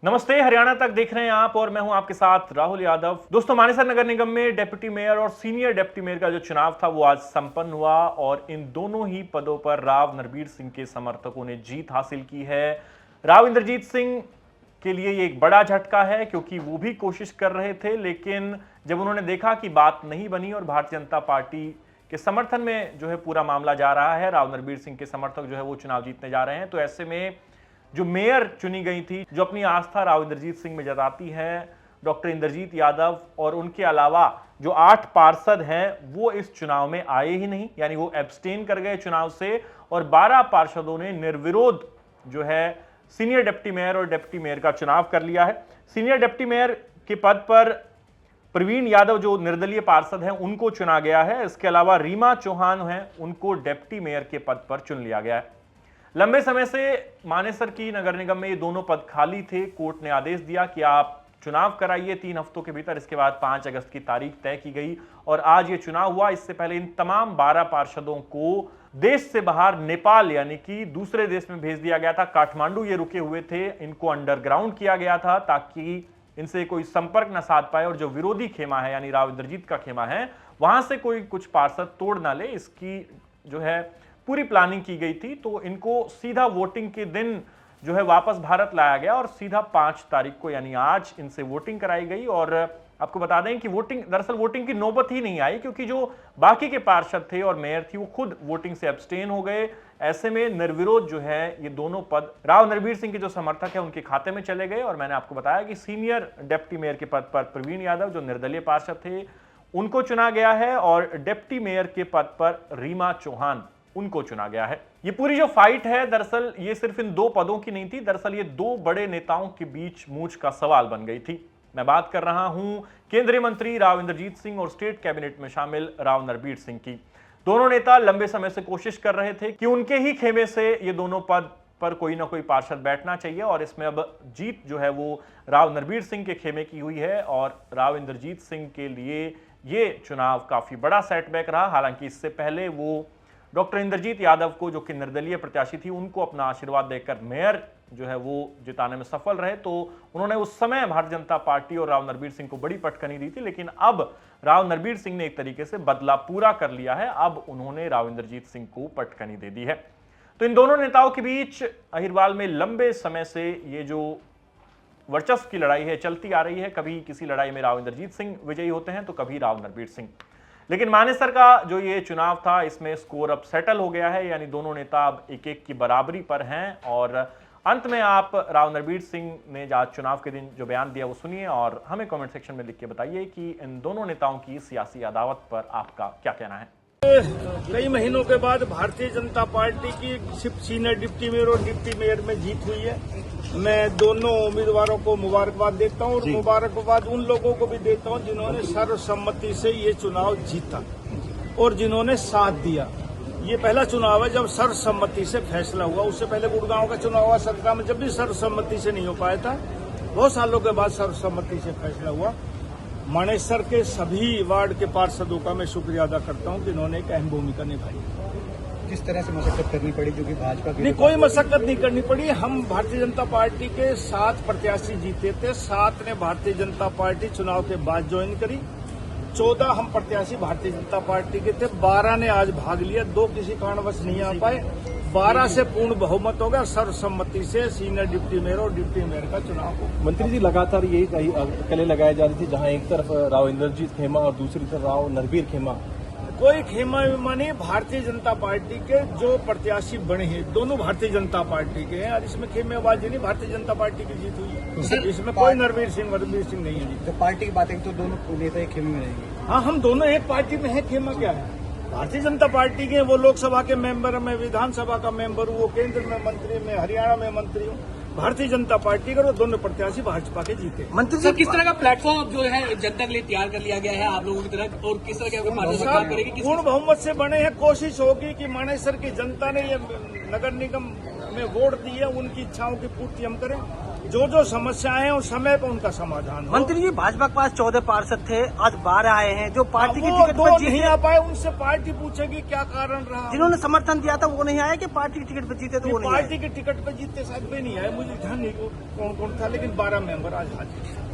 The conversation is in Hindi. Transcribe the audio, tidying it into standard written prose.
नमस्ते, हरियाणा तक देख रहे हैं आप और मैं हूं आपके साथ राहुल यादव। दोस्तों, मानेसर नगर निगम में डिप्टी मेयर और सीनियर डिप्टी मेयर का जो चुनाव था वो आज संपन्न हुआ और इन दोनों ही पदों पर राव नरबीर सिंह के समर्थकों ने जीत हासिल की है। राव इंद्रजीत सिंह के लिए ये एक बड़ा झटका है क्योंकि वो भी कोशिश कर रहे थे, लेकिन जब उन्होंने देखा कि बात नहीं बनी और भारतीय जनता पार्टी के समर्थन में जो है पूरा मामला जा रहा है, राव नरबीर सिंह के समर्थक जो है वो चुनाव जीतने जा रहे हैं, तो ऐसे में जो मेयर चुनी गई थी, जो अपनी आस्था राव इंद्रजीत सिंह में जताती है, डॉक्टर इंद्रजीत यादव, और उनके अलावा जो 8 पार्षद हैं वो इस चुनाव में आए ही नहीं, यानी वो एब्सटेन कर गए चुनाव से, और 12 पार्षदों ने निर्विरोध जो है सीनियर डिप्टी मेयर और डिप्टी मेयर का चुनाव कर लिया है। सीनियर डिप्टी मेयर के पद पर प्रवीण यादव जो निर्दलीय पार्षद हैं उनको चुना गया है। इसके अलावा रीमा चौहान हैं, उनको डिप्टी मेयर के पद पर चुन लिया गया है। लंबे समय से मानेसर की नगर निगम में ये दोनों पद खाली थे। कोर्ट ने आदेश दिया कि आप चुनाव कराइए 3 हफ्तों के भीतर। इसके बाद 5 अगस्त की तारीख तय की गई और आज ये चुनाव हुआ। इससे पहले इन तमाम 12 पार्षदों को देश से बाहर नेपाल यानी कि दूसरे देश में भेज दिया गया था। काठमांडू ये रुके हुए थे, इनको अंडरग्राउंड किया गया था ताकि इनसे कोई संपर्क न साध पाए और जो विरोधी खेमा है यानी राव इंद्रजीत का खेमा है वहां से कोई कुछ पार्षद तोड़ ना ले, इसकी जो है पूरी प्लानिंग की गई थी। तो इनको सीधा वोटिंग के दिन जो है वापस भारत लाया गया और सीधा 5 तारीख को यानी आज इनसे वोटिंग कराई गई। और आपको बता दें कि दरअसल वोटिंग की नौबत ही नहीं आई क्योंकि जो बाकी के पार्षद थे और मेयर थी वो खुद वोटिंग से एब्सटेन हो गए। ऐसे में निर्विरोध जो है ये दोनों पद राव नरबीर सिंह के जो समर्थक है उनके खाते में चले गए। और मैंने आपको बताया कि सीनियर डिप्टी मेयर के पद पर प्रवीण यादव जो निर्दलीय पार्षद थे उनको चुना गया है और डिप्टी मेयर के पद पर रीमा चौहान उनको चुना गया है। ये पूरी जो फाइट है दरअसल ये सिर्फ इन 2 पदों की नहीं थी, दरअसल ये 2 बड़े नेताओं के बीच मूंछ का सवाल बन गई थी। मैं बात कर रहा हूं केंद्रीय मंत्री राव इंद्रजीत सिंह और स्टेट कैबिनेट में शामिल राव नरबीर सिंह की। दोनों नेता लंबे समय से कोशिश कर रहे थे कि उनके ही खेमे से ये दोनों पद पर कोई ना कोई पार्षद बैठना चाहिए और इसमें अब जीत जो है वो राव नरबीर सिंह के खेमे की हुई है और राव इंद्रजीत सिंह के लिए ये चुनाव काफी बड़ा सेटबैक रहा। हालांकि इससे पहले वो डॉक्टर इंद्रजीत यादव को जो कि निर्दलीय प्रत्याशी थी उनको अपना आशीर्वाद देकर मेयर जो है वो जिताने में सफल रहे, तो उन्होंने उस समय भारतीय जनता पार्टी और राव नरबीर सिंह को बड़ी पटकनी दी थी। लेकिन अब राव नरबीर सिंह ने एक तरीके से बदला पूरा कर लिया है, अब उन्होंने राव इंद्रजीत सिंह को पटकनी दे दी है। तो इन दोनों नेताओं के बीच अहिरवाल में लंबे समय से ये जो वर्चस्व की लड़ाई है चलती आ रही है। कभी किसी लड़ाई में राव इंद्रजीत सिंह विजयी होते हैं तो कभी राव नरबीर सिंह। लेकिन मानेसर का जो ये चुनाव था इसमें स्कोर अब सेटल हो गया है, यानी दोनों नेता अब 1-1 की बराबरी पर हैं। और अंत में आप राव नरबीर सिंह ने आज चुनाव के दिन जो बयान दिया वो सुनिए और हमें कमेंट सेक्शन में लिख के बताइए कि इन दोनों नेताओं की सियासी अदावत पर आपका क्या कहना है। कई महीनों के बाद भारतीय जनता पार्टी की सिर्फ सीनियर डिप्टी मेयर और डिप्टी मेयर में जीत हुई है। मैं दोनों उम्मीदवारों को मुबारकबाद देता हूं और मुबारकबाद उन लोगों को भी देता हूं जिन्होंने सर्वसम्मति से ये चुनाव जीता और जिन्होंने साथ दिया। ये पहला चुनाव है जब सर्वसम्मति से फैसला हुआ। उससे पहले गुड़गांव का चुनाव हुआ 17 में, जब भी सर्वसम्मति से नहीं हो पाया था। बहुत सालों के बाद सर्वसम्मति से फैसला हुआ। मानेसर के सभी वार्ड के पार्षदों का मैं शुक्रिया अदा करता हूं कि इन्होंने एक अहम भूमिका निभाई। किस तरह से मशक्कत करनी पड़ी जो कि भाजपा नहीं, कोई मशक्कत नहीं करनी पड़ी। हम भारतीय जनता पार्टी के 7 प्रत्याशी जीते थे, 7 ने भारतीय जनता पार्टी चुनाव के बाद ज्वाइन करी। 14 हम प्रत्याशी भारतीय जनता पार्टी के थे, 12 ने आज भाग लिया, 2 किसी कारणवश नहीं आ पाए। 12 से पूर्ण बहुमत हो गया, सर्वसम्मति से सीनियर डिप्टी मेयर और डिप्टी मेयर का चुनाव हो। मंत्री जी, लगातार यही कले लगाई जा रही थी जहां एक तरफ राव इंद्रजीत खेमा और दूसरी तरफ राव नरबीर खेमा। कोई खेमा वेमा नहीं, भारतीय जनता पार्टी के जो प्रत्याशी बने हैं दोनों भारतीय जनता पार्टी के हैं और इसमें खेमेबाजी नहीं, भारतीय जनता पार्टी की जीत हुई है। इसमें कोई नरबीर सिंह नहीं है जी। तो पार्टी की बातें तो दोनों नेता एक खेमे में रहेंगे। हाँ, हम दोनों एक पार्टी में हैं। खेमा क्या है? भारतीय जनता पार्टी के वो लोकसभा के मेंबर, मैं विधानसभा का मेंबर हूँ, वो केंद्र में मंत्री, मैं हरियाणा में मंत्री हूँ। भारतीय जनता पार्टी का दोनों प्रत्याशी भाजपा के जीते। मंत्री सर, किस तरह का प्लेटफॉर्म जो है जनता के लिए तैयार कर लिया गया है आप लोगों की तरफ और किस तरह के पार्टी सरकार करेगी? पूर्ण बहुमत से बने हैं। कोशिश होगी कि मानेसर की जनता ने ये नगर निगम में वोट दी है, उनकी इच्छाओं की पूर्ति हम करें। जो जो समस्याएं हैं उस समय पर उनका समाधान हो। मंत्री जी, भाजपा के पास 14 पार्षद थे, आज 12 आए हैं। जो पार्टी की वो टिकट दो पर नहीं जीते, आ पाए, उनसे पार्टी पूछेगी क्या कारण रहा। जिन्होंने समर्थन दिया था वो नहीं आए कि पार्टी की टिकट पर जीते तो वो नहीं आए? पार्टी की टिकट पर जीतते शायद भी नहीं आए, मुझे ध्यान नहीं कौन कौन था, लेकिन 12 मेंबर आज हाजिर।